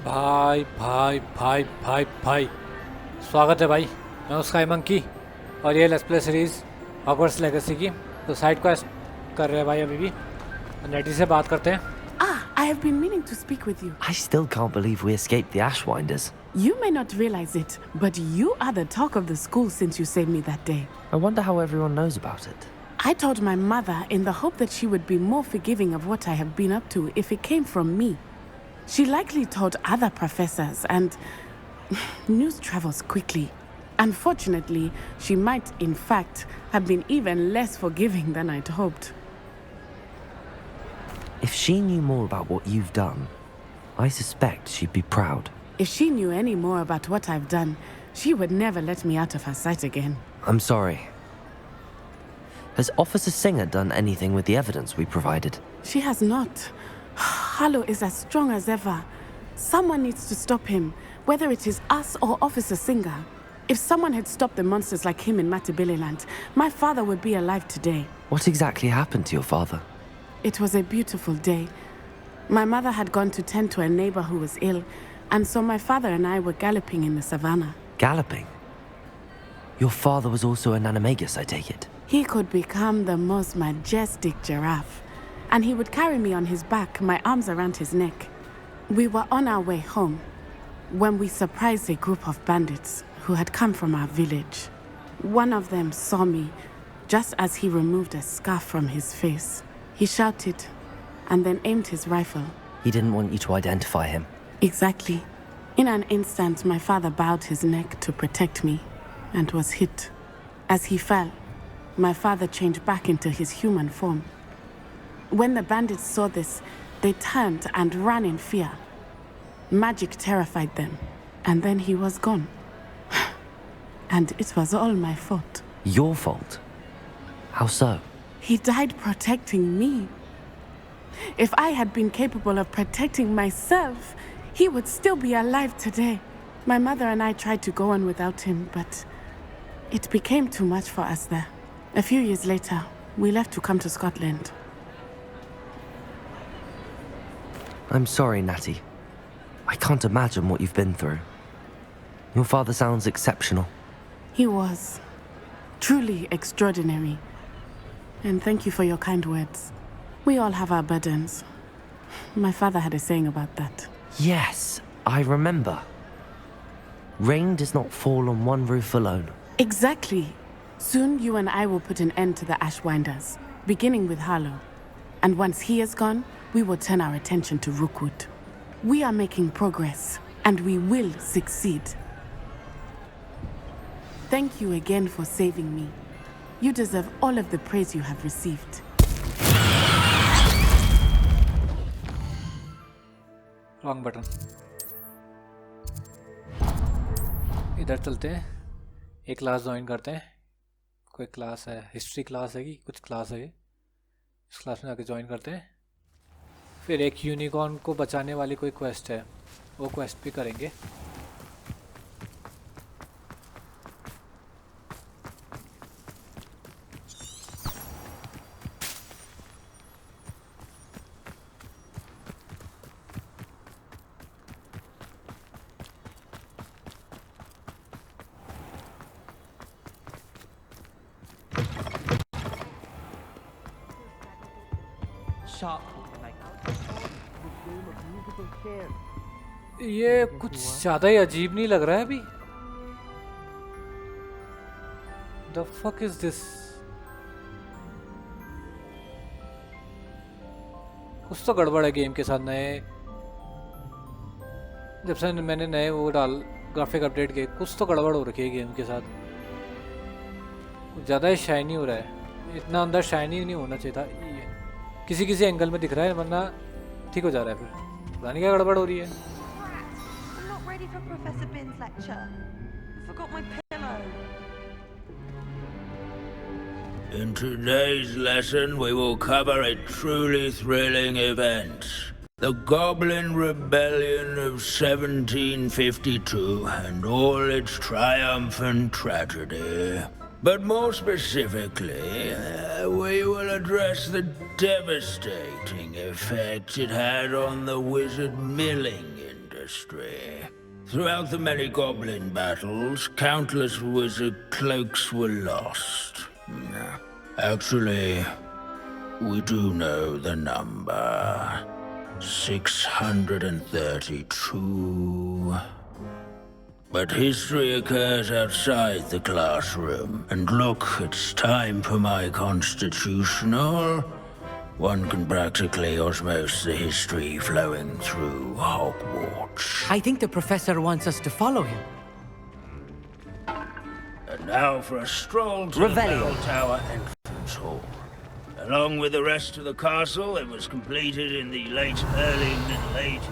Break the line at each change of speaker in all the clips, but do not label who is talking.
भाई भाई भाई भाई भाई, स्वागत है भाई। मैं स्काई मंकी और ये let's play series Hogwarts legacy की तो साइड क्वेस्ट कर रहे हैं भाई। अभी भी नेटी से बात करते हैं।
I have been meaning to speak with you.
I still can't believe we escaped the Ashwinders.
You may not realize it, but you are the talk of the school since you saved me that day.
I wonder how everyone knows about it.
I told my mother in the hope that she would be more forgiving of what I have been up to if it came from me. She likely told other professors, and news travels quickly. Unfortunately, she might, in fact, have been even less forgiving than I'd hoped.
If she knew more about what you've done, I suspect she'd be proud.
If she knew any more about what I've done, she would never let me out of her sight again.
I'm sorry. Has Officer Singer done anything with the evidence we provided?
She has not. Harlow is as strong as ever. Someone needs to stop him, whether it is us or Officer Singer. If someone had stopped the monsters like him in Matabeleland, my father would be alive today.
What exactly happened to your father?
It was a beautiful day. My mother had gone to tend to a neighbor who was ill, and so my father and I were galloping in the savannah.
Galloping? Your father was also an animagus, I take it?
He could become the most majestic giraffe, and he would carry me on his back, my arms around his neck. We were on our way home when we surprised a group of bandits who had come from our village. One of them saw me just as he removed a scarf from his face. He shouted and then aimed his rifle.
He didn't want you to identify him.
Exactly. In an instant, my father bowed his neck to protect me and was hit. As he fell, my father changed back into his human form. When the bandits saw this, they turned and ran in fear. Magic terrified them, and then he was gone. And it was all my fault.
Your fault? How so?
He died protecting me. If I had been capable of protecting myself, he would still be alive today. My mother and I tried to go on without him, but it became too much for us there. A few years later, we left to come to Scotland.
I'm sorry, Natty. I can't imagine what you've been through. Your father sounds exceptional.
He was truly extraordinary. And thank you for your kind words. We all have our burdens. My father had a saying about that.
Yes, I remember. Rain does not fall on one roof alone.
Exactly. Soon you and I will put an end to the Ashwinders, beginning with Harlow. And once he is gone, we will turn our attention to Rookwood. We are making progress, and we will succeed. Thank you again for saving me. You deserve all of the praise you have received.
Wrong button. इधर चलते हैं, एक class join करते हैं। कोई class है, history class है कि कुछ क्लास है ये। इस क्लास में आके ज्वाइन करते हैं। फिर एक यूनिकॉर्न को बचाने वाली कोई क्वेस्ट है, वो क्वेस्ट भी करेंगे। ये कुछ ज़्यादा ही अजीब नहीं लग रहा है अभी। The fuck is this? कुछ तो गड़बड़ है गेम के साथ। नए जब से मैंने नए वो ग्राफिक अपडेट किए, कुछ तो गड़बड़ हो रखी है गेम के साथ। कुछ ज़्यादा ही शाइनी हो रहा है। इतना अंदर शाइनी नहीं होना चाहिए था। ये किसी किसी एंगल में दिख रहा है, वरना ठीक हो जा रहा है। फिर पता नहीं क्या गड़बड़ हो रही है।
Ready for Professor Bin's lecture. I forgot my pillow.
In today's lesson, we will cover a truly thrilling event. The Goblin Rebellion of 1752 and all its triumphant tragedy. But more specifically, we will address the devastating effects it had on the wizard milling industry. history. Throughout the many goblin battles, countless wizard cloaks were lost. Actually, we do know the number. 632. But history occurs outside the classroom. And look, it's time for my constitutional. One can practically osmose the history flowing through Hogwarts.
I think the professor wants us to follow him.
And now for a stroll to
Revelio.
the Bell Tower entrance hall. Along with the rest of the castle, it was completed in the early Middle Ages.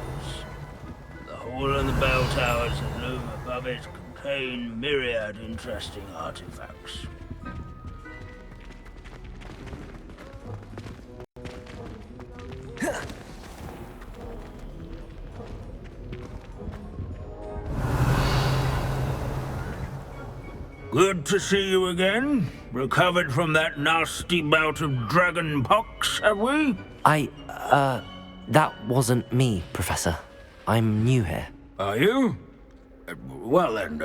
The hall and the bell towers that loom above it contain myriad interesting artifacts. Good to see you again. Recovered from that nasty bout of dragon pox, have we?
That wasn't me, Professor. I'm new here.
Are you? Well then,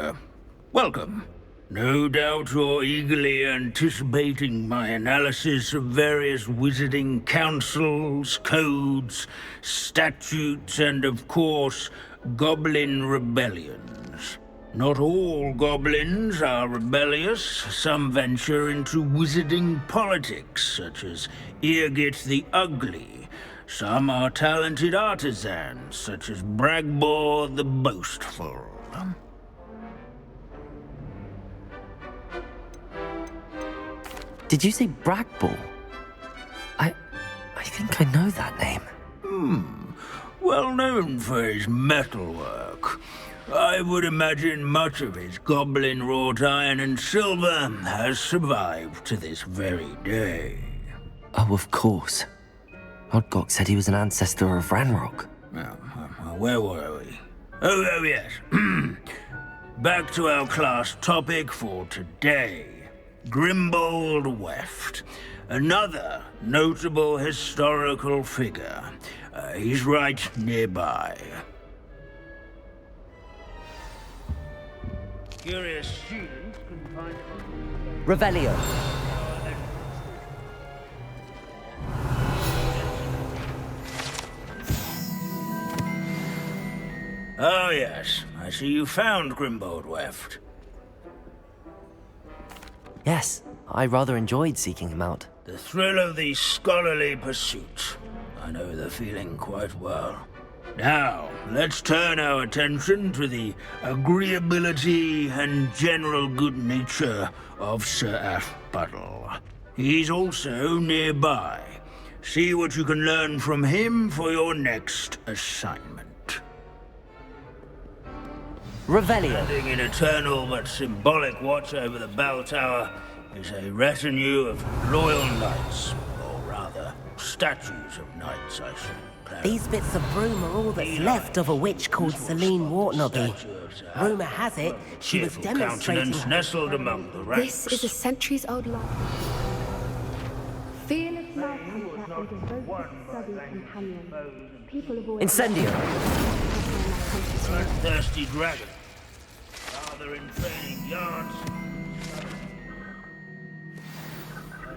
welcome. No doubt you're eagerly anticipating my analysis of various wizarding councils, codes, statutes, and of course, goblin rebellions. Not all goblins are rebellious. Some venture into wizarding politics, such as Eargit the Ugly. Some are talented artisans, such as Bragbor the Boastful.
Did you say Bragball? I think I know that name.
Well known for his metalwork. I would imagine much of his goblin-wrought iron and silver has survived to this very day.
Oh, of course. Odgok said he was an ancestor of Ranrock.
Where were we? Oh yes. Back to our class topic for today. Grimbold Weft. Another notable historical figure. He's right nearby. Curious students can find
Revelio.
Oh yes, I see you found Grimbold Weft.
Yes, I rather enjoyed seeking him out.
The thrill of the scholarly pursuit. I know the feeling quite well. Now, let's turn our attention to the agreeability and general good nature of Sir Ashpuddle. He's also nearby. See what you can learn from him for your next assignment.
Revelio.
Standing in eternal but symbolic watch over the bell tower is a retinue of loyal knights, or rather, statues of knights, I should clarify.
These bits of broom are all that's left of a witch called Celine Wartnobby. Rumour has it she was
Cheerful
demonstrating
countenance
her.
nestled among the ranks.
This is a centuries-old law. Fearless knight hunter and devoted study companion. People of all
Incendio.
Bloodthirsty dragon. Father in training yards.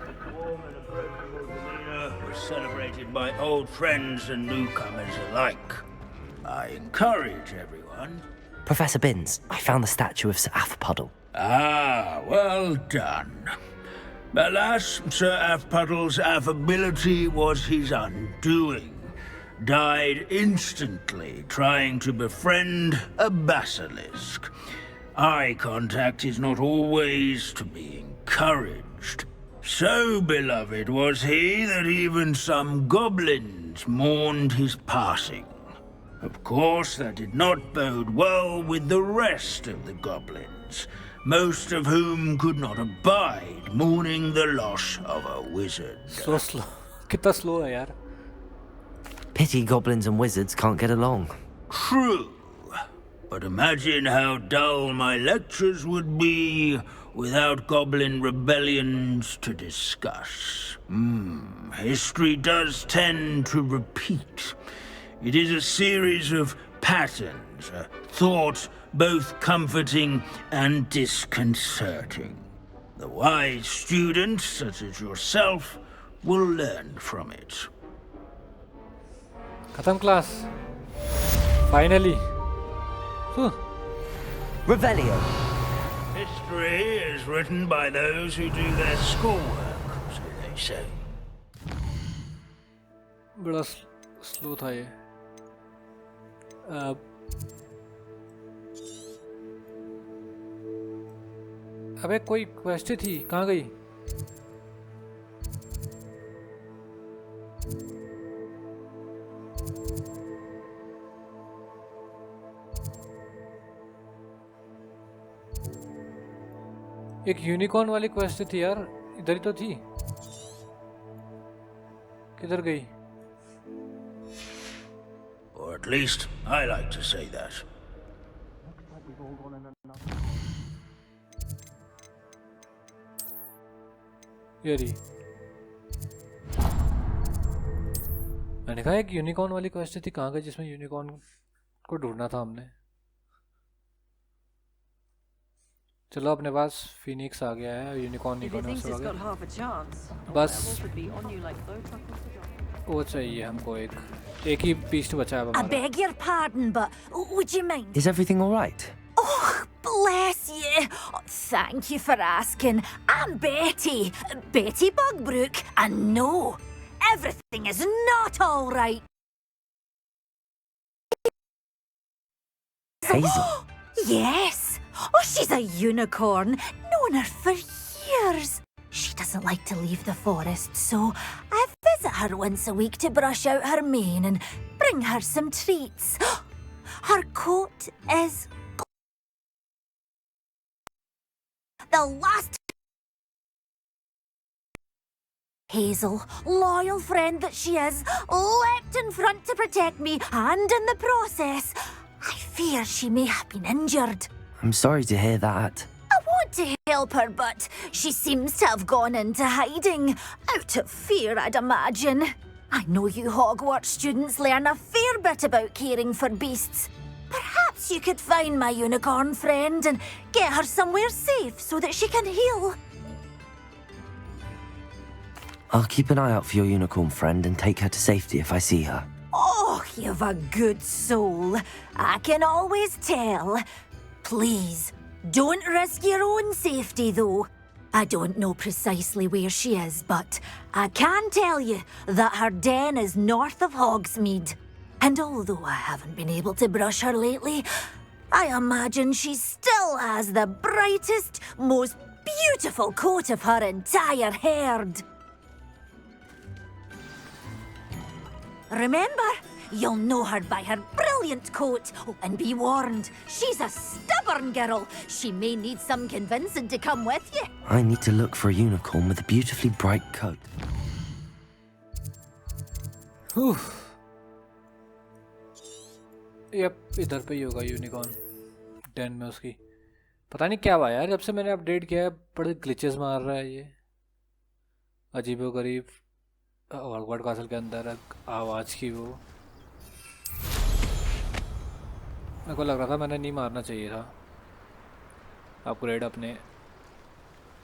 His warm and approachable demeanor was celebrated by old friends and newcomers alike. I encourage everyone.
Professor Binns, I found the statue of Sir Ashpuddle.
Ah, well done. Alas, Sir Ashpuddle's affability was his undoing. Died instantly trying to befriend a basilisk. Eye contact is not always to be encouraged. So beloved was he that even some goblins mourned his passing. Of course, that did not bode well with the rest of the goblins, most of whom could not abide mourning the loss of a wizard.
So slow. कितना slow है यार.
Pity goblins and wizards can't get along.
True. But imagine how dull my lectures would be without goblin rebellions to discuss. History does tend to repeat. It is a series of patterns, a thought both comforting and disconcerting. The wise student, such as yourself, will learn from it.
खत्म class finally
Revelio.
History is written by those who do their schoolwork, so they say.
बड़ा slow था ये अबे कोई quest थी कहाँ गई एक यूनिकॉर्न वाली क्वेस्ट थी यार इधर ही तो थी किधर गई
Or at least I like to say that.
ये रही मैंने कहा एक यूनिकॉर्न वाली क्वेस्ट थी कहाँ गई जिसमें यूनिकॉर्न को ढूंढना था हमने चलो अपने पास फिनिक्स आ गया है यूनिकॉर्न आ गया बस वो चाहिए हमको एक ही पीस बचा है
I beg your pardon, but would you mind?
Is everything all right?
Oh, bless you. Oh, thank you for asking. I'm Betty. Betty Bugbrook. And no, everything is not all right.
Hazel?
Yes. Oh, she's a unicorn. Known her for years. She doesn't like to leave the forest, so I visit her once a week to brush out her mane and bring her some treats. Her coat is the last Hazel, loyal friend that she is, leapt in front to protect me, and in the process, I fear she may have been injured.
I'm sorry to hear that.
I want to help her, but she seems to have gone into hiding. Out of fear, I'd imagine. I know you Hogwarts students learn a fair bit about caring for beasts. Perhaps you could find my unicorn friend and get her somewhere safe so that she can heal.
I'll keep an eye out for your unicorn friend and take her to safety if I see her.
Oh, you've a good soul. I can always tell. Please, don't risk your own safety, though. I don't know precisely where she is, but I can tell you that her den is north of Hogsmeade. And although I haven't been able to brush her lately, I imagine she still has the brightest, most beautiful coat of her entire herd. Remember, you'll know her by her brilliant coat. Oh, and be warned, she's a stubborn girl. She may need some convincing to come with you.
I need to look for a unicorn with a beautifully bright coat.
Yup इधर पे ही होगा unicorn Dane में उसकी पता नहीं क्या हुआ यार जब से मैंने अपडेट किया है बड़े ग्लिचेस मार रहा है ये अजीबोगरीब हॉगवर्ट्स कासल के अंदर आवाज़ की वो मेरे को लग रहा था मैंने नहीं मारना चाहिए था अपग्रेड अपने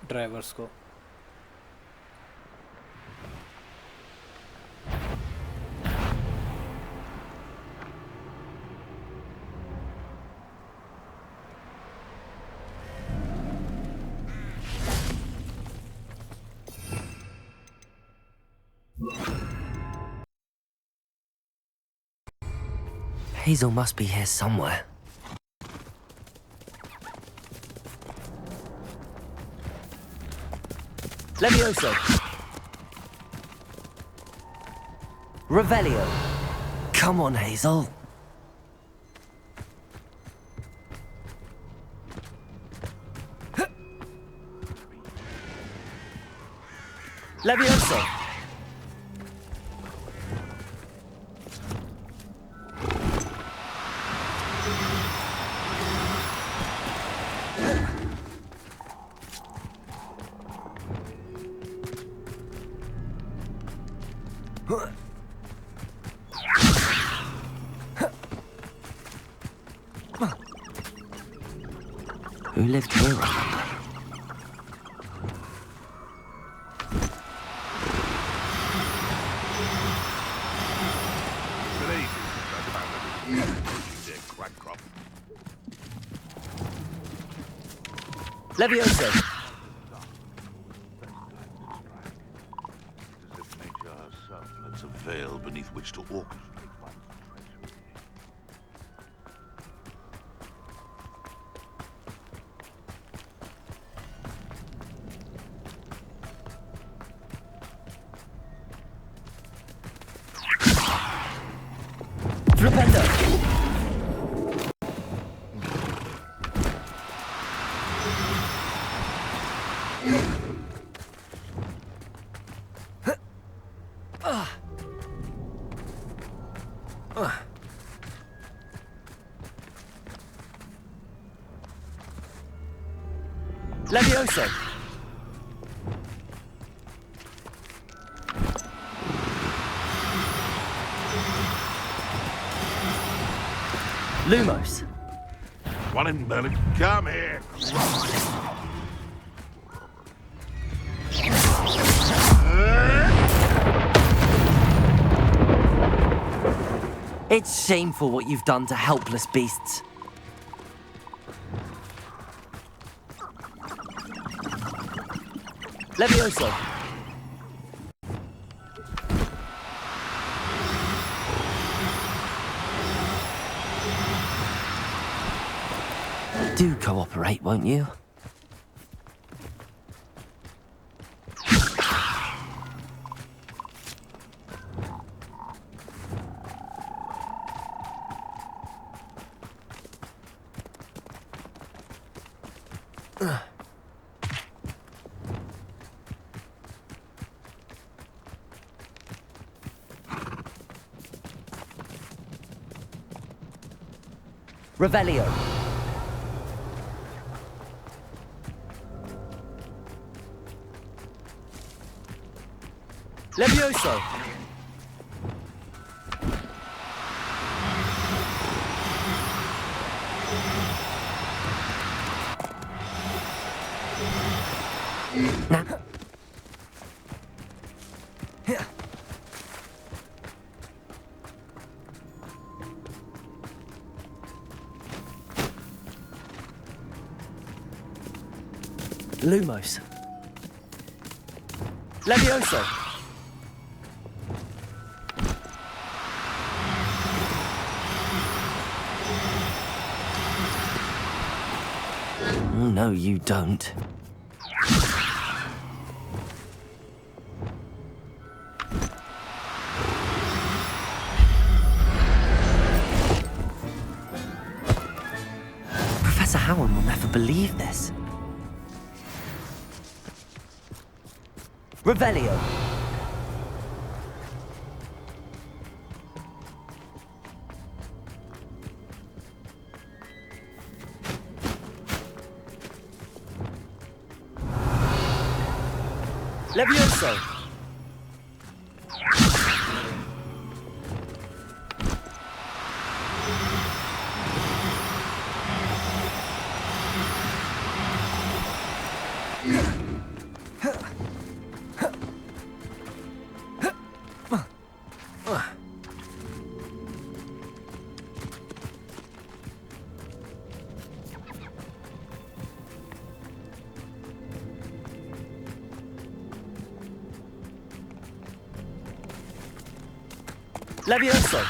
ड्राइवर्स को
Hazel must be here somewhere.
Levioso. Revelio.
Come on, Hazel.
Levioso.
Who lived here, I wonder?
Levioso.
As if nature herself lets a veil beneath which to orchestrate one's treachery.
Flipendo. Levioso. Lumos.
One in Berlin. Come here.
It's shameful what you've done to helpless beasts.
Levioso.
Do cooperate, won't you?
Revelio. Levioso.
Now.
Lumos. Levioso.
No, you don't. Professor Howard will never believe this.
Revelio. Levioso. Levioso.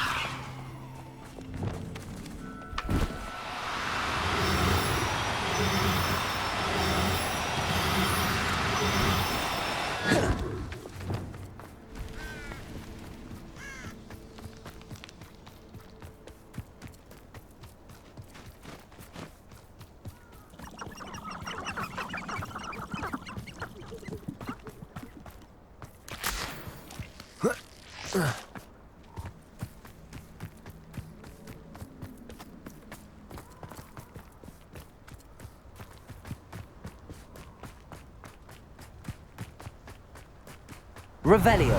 Revelio.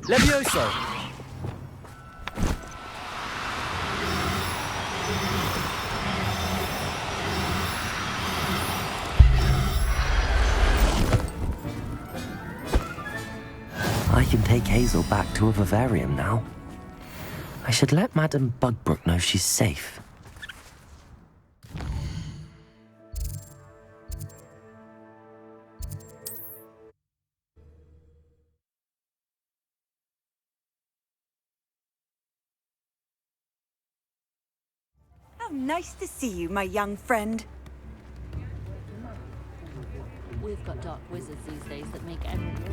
Levioso!
I can take Hazel back to a vivarium now. I should let Madame Bugbrook know she's safe.
How nice to see you, my young friend.
We've got dark wizards these days that make everything.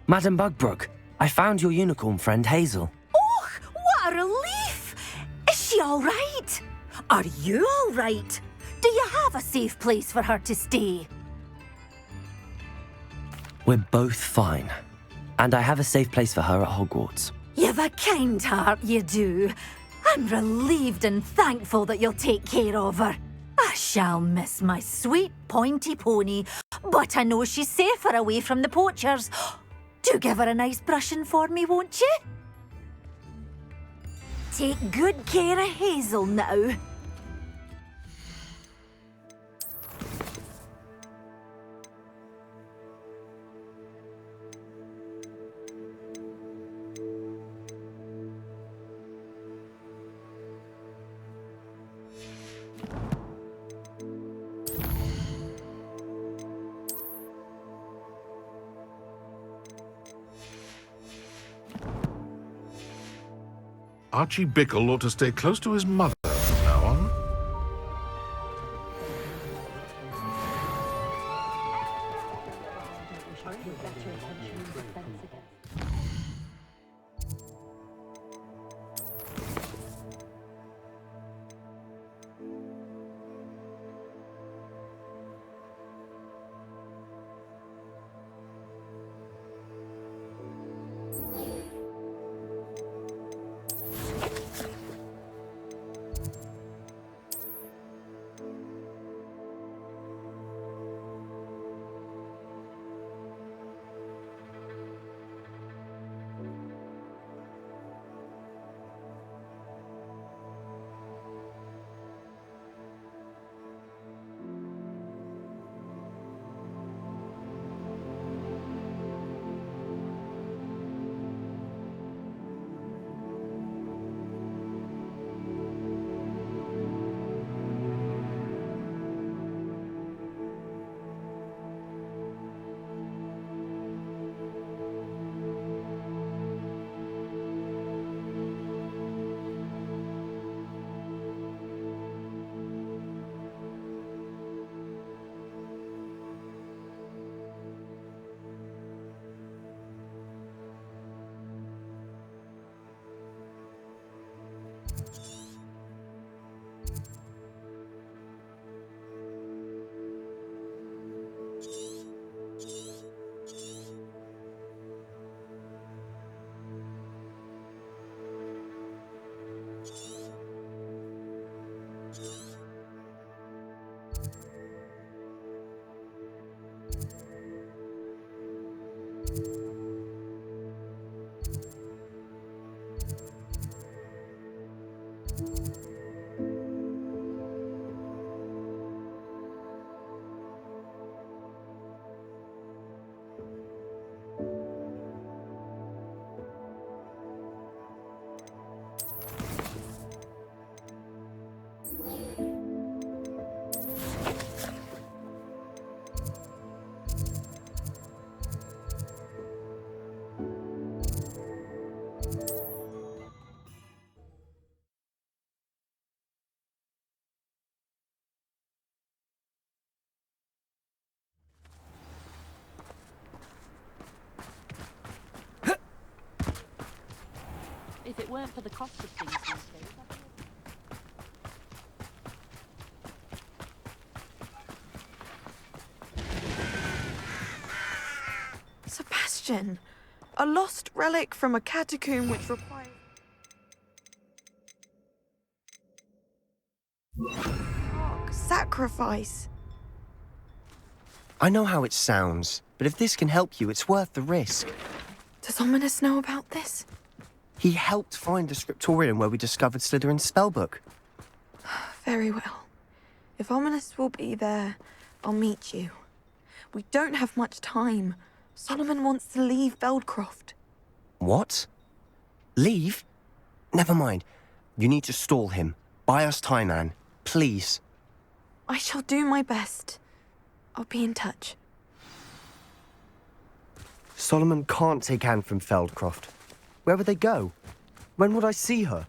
Madame Bugbrook, I found your unicorn friend Hazel.
Oh, what a relief! Is she all right? Are you all right? Do you have a safe place for her to stay?
We're both fine. And I have a safe place for her at Hogwarts.
You've a kind heart, you do. I'm relieved and thankful that you'll take care of her. I shall miss my sweet pointy pony, but I know she's safer away from the poachers. Do give her a nice brushing for me, won't you? Take good care of Hazel now.
Archie Bickle ought to stay close to his mother from now on.
If it weren't for the cost of things these days,
Sebastian, a lost relic from a catacomb which requires... sacrifice.
I know how it sounds, but if this can help you, it's worth the risk.
Does Ominous know about this?
He helped find the scriptorium where we discovered Slytherin's spellbook.
Very well. If Ominous will be there, I'll meet you. We don't have much time. Solomon wants to leave Feldcroft.
What? Leave? Never mind. You need to stall him. Buy us time, Anne. Please.
I shall do my best. I'll be in touch.
Solomon can't take Anne from Feldcroft. Where would they go? When would I see her?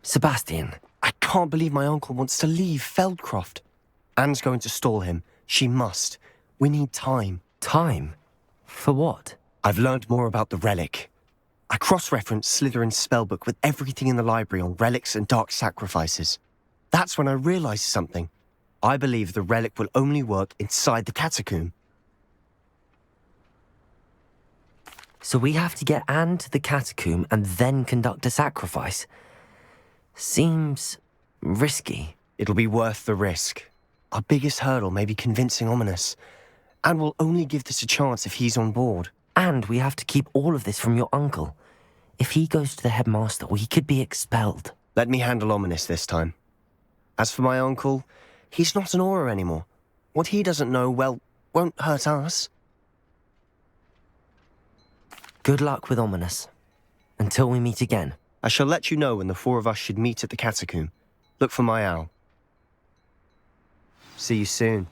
Sebastian.
I can't believe my uncle wants to leave Feldcroft. Anne's going to stall him. She must. We need time.
Time? For what?
I've learned more about the relic. I cross-referenced Slytherin's spellbook with everything in the library on relics and dark sacrifices. That's when I realized something. I believe the relic will only work inside the catacomb.
So we have to get Anne to the catacomb and then conduct a sacrifice? Seems risky.
It'll be worth the risk. Our biggest hurdle may be convincing Ominous. And we'll only give this a chance if he's on board.
And we have to keep all of this from your uncle. If he goes to the headmaster, he could be expelled.
Let me handle Ominous this time. As for my uncle, he's not an Auror anymore. What he doesn't know, well, won't hurt us.
Good luck with Ominous. Until we meet again.
I shall let you know when the four of us should meet at the catacomb. Look for my owl. See you soon.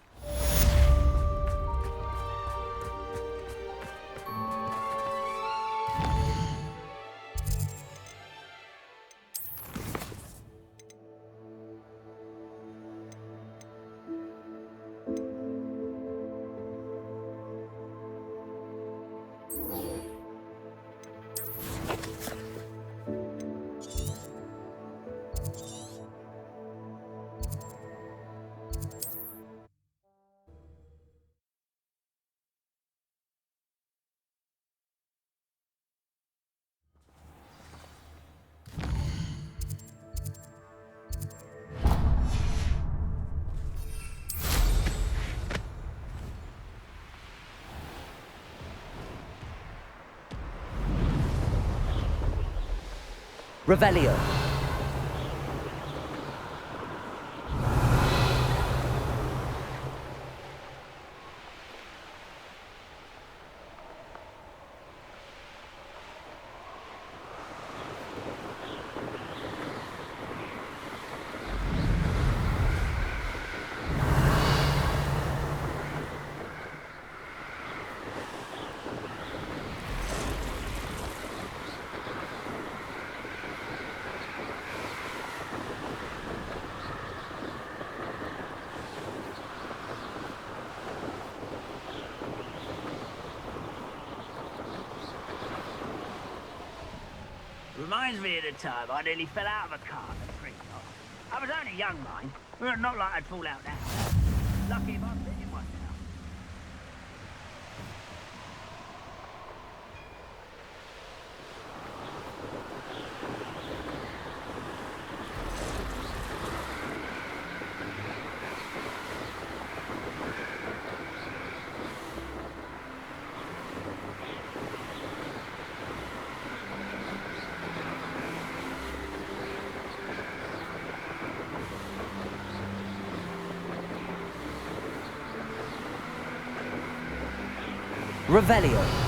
Revelio.
Reminds me of the time I nearly fell out of a car at the creek. I was only young, mind. Well, not like I'd fall out now. Lucky if I'm in one now.
Revelio.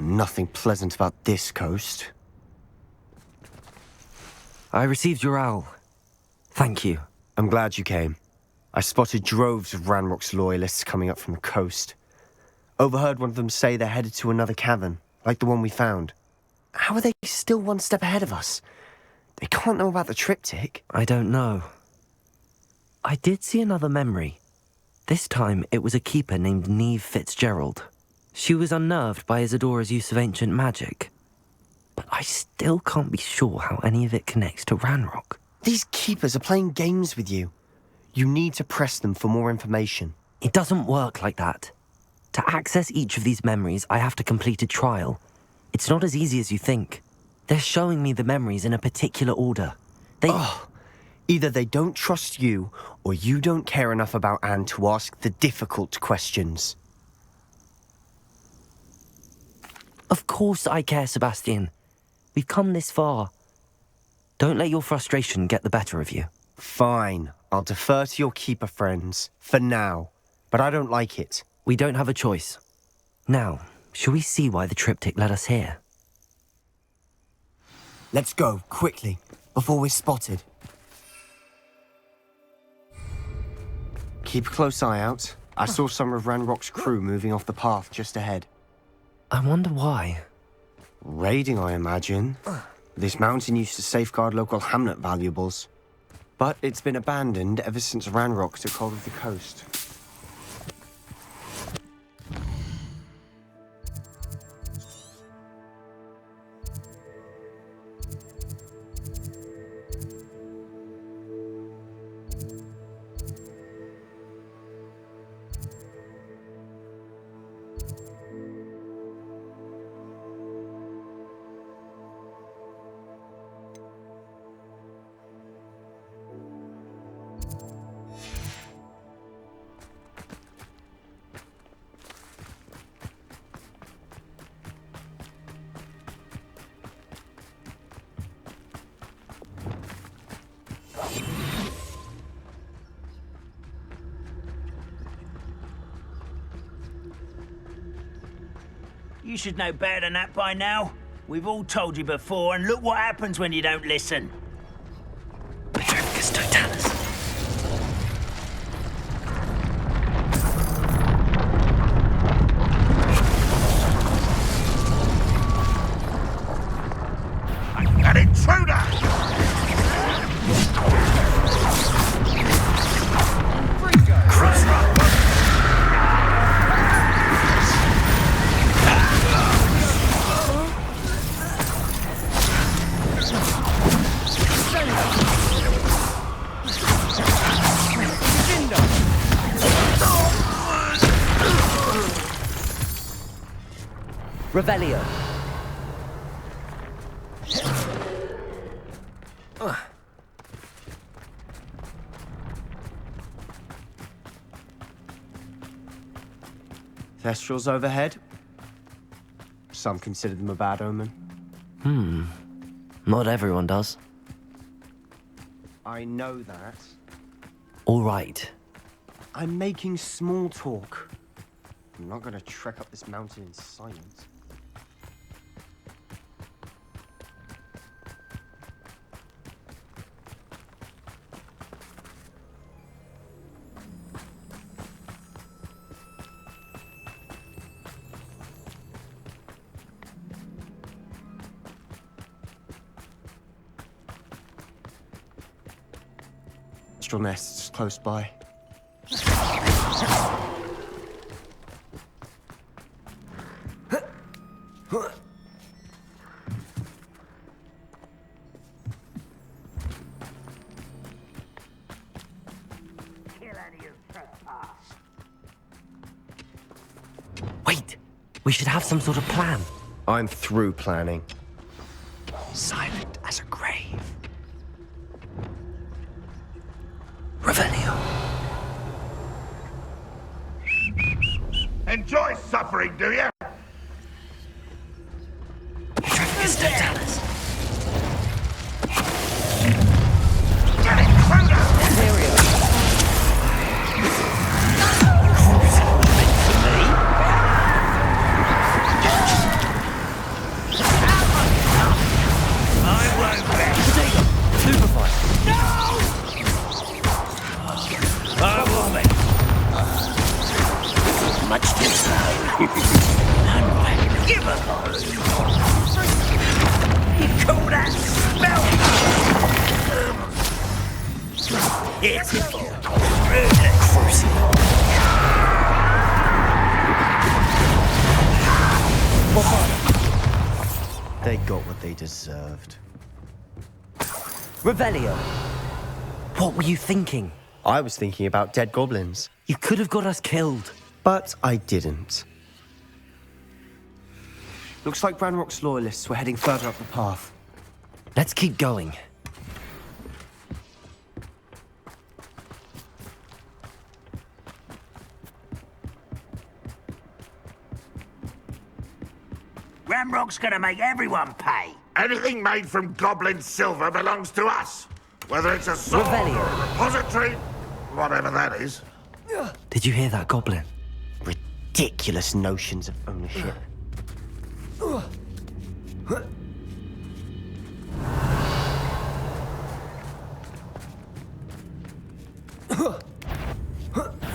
Nothing pleasant about this coast.
I received your owl. Thank you.
I'm glad you came. I spotted droves of Ranrock's loyalists coming up from the coast. Overheard one of them say they're headed to another cavern, like the one we found. How are they still one step ahead of us? They can't know about the triptych.
I don't know. I did see another memory. This time it was a keeper named Neve Fitzgerald. She was unnerved by Isadora's use of ancient magic. But I still can't be sure how any of it connects to Ranrock.
These keepers are playing games with you. You need to press them for more information.
It doesn't work like that. To access each of these memories, I have to complete a trial. It's not as easy as you think. They're showing me the memories in a particular order.
Either they don't trust you, or you don't care enough about Anne to ask the difficult questions.
Of course I care, Sebastian. We've come this far. Don't let your frustration get the better of you.
Fine. I'll defer to your keeper friends, for now. But I don't like it.
We don't have a choice. Now, shall we see why the triptych led us here?
Let's go, quickly, before we're spotted. Keep a close eye out. I saw some of Ranrock's crew moving off the path just ahead.
I wonder why.
Raiding, I imagine. This mountain used to safeguard local hamlet valuables. But it's been abandoned ever since Ranrock took hold of the coast.
You should know better than that by now. We've all told you before, and look what happens when you don't listen.
Petrificus totalis.
An intruder!
Revelio.
Thestrals overhead. Some consider them a bad omen.
Not everyone does.
I know that.
All right.
I'm making small talk. I'm not gonna trek up this mountain in silence. Nests close by.
Wait! We should have some sort of plan.
I'm through planning.
Silent as a grave. Revelio.
Enjoy suffering, do you?
Petrificus totalis.
much to say. Unforgivable. You call that spell? Pitiful. Crucible.
They got what they deserved.
Revelio. What were you thinking?
I was thinking about dead goblins.
You could have got us killed.
But I didn't. Looks like Ranrock's loyalists were heading further up the path.
Let's keep going.
Ramrock's gonna make everyone pay.
Anything made from goblin silver belongs to us. Whether it's a sword or a repository, whatever that is.
Did you hear that, Goblin?
Ridiculous notions of ownership.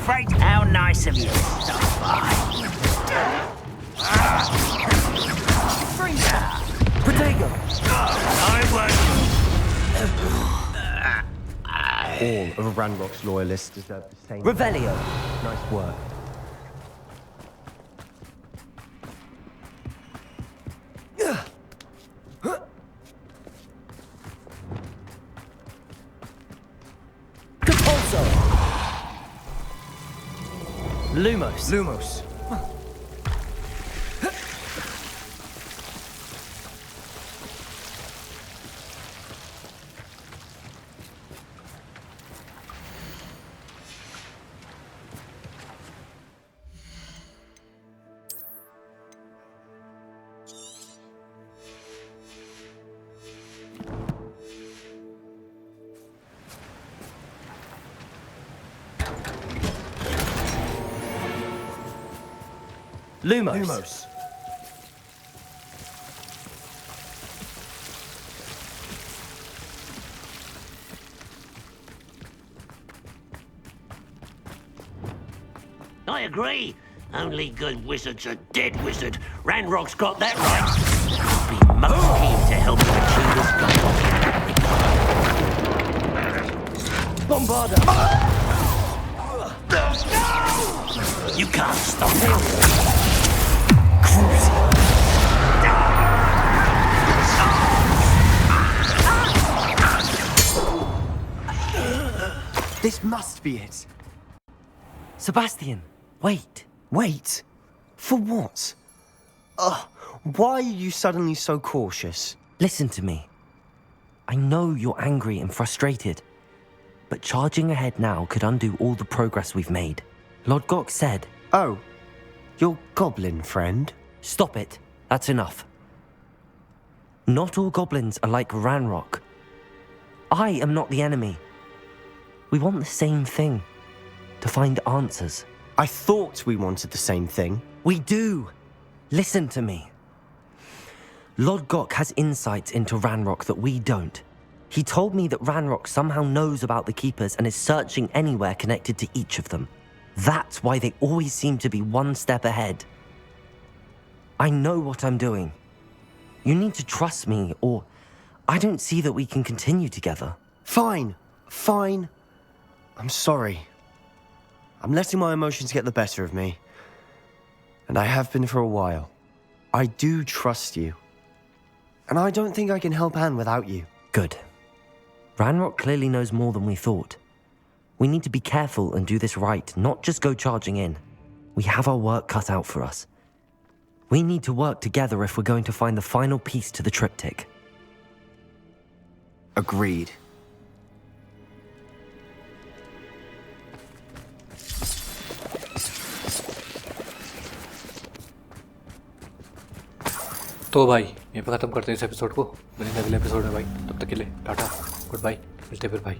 Freight, how nice of you. So fine.
Protego!
All of Ranrock's loyalists deserve the same.
Revelio!
Nice work.
Compulso! Lumos.
Lumos.
Lumos.
I agree. Only good wizard's a dead wizard. Ranrock's got that right. I'll be most keen to help you achieve this goal.
Bombarda!
No! You can't stop him.
This must be it.
Sebastian, wait.
Wait? For what? Why are you suddenly so cautious?
Listen to me. I know you're angry and frustrated, but charging ahead now could undo all the progress we've made. Lord Gok said...
Oh, your goblin friend?
Stop it. That's enough. Not all goblins are like Ranrock. I am not the enemy. We want the same thing. To find answers.
I thought we wanted the same thing.
We do. Listen to me. Lord Gok has insights into Ranrock that we don't. He told me that Ranrock somehow knows about the Keepers and is searching anywhere connected to each of them. That's why they always seem to be one step ahead. I know what I'm doing. You need to trust me, or I don't see that we can continue together.
Fine. Fine. I'm sorry. I'm letting my emotions get the better of me. And I have been for a while. I do trust you. And I don't think I can help Anne without you.
Good. Ranrock clearly knows more than we thought. We need to be careful and do this right, not just go charging in. We have our work cut out for us. We need to work together if we're going to find the final piece to the triptych.
Agreed.
तो भाई यहीं पे ख़त्म करते हैं इस episode को। मिलेंगे अगले एपिसोड में भाई, तब तक के लिए टाटा, गुड बाय, मिलते हैं फिर भाई।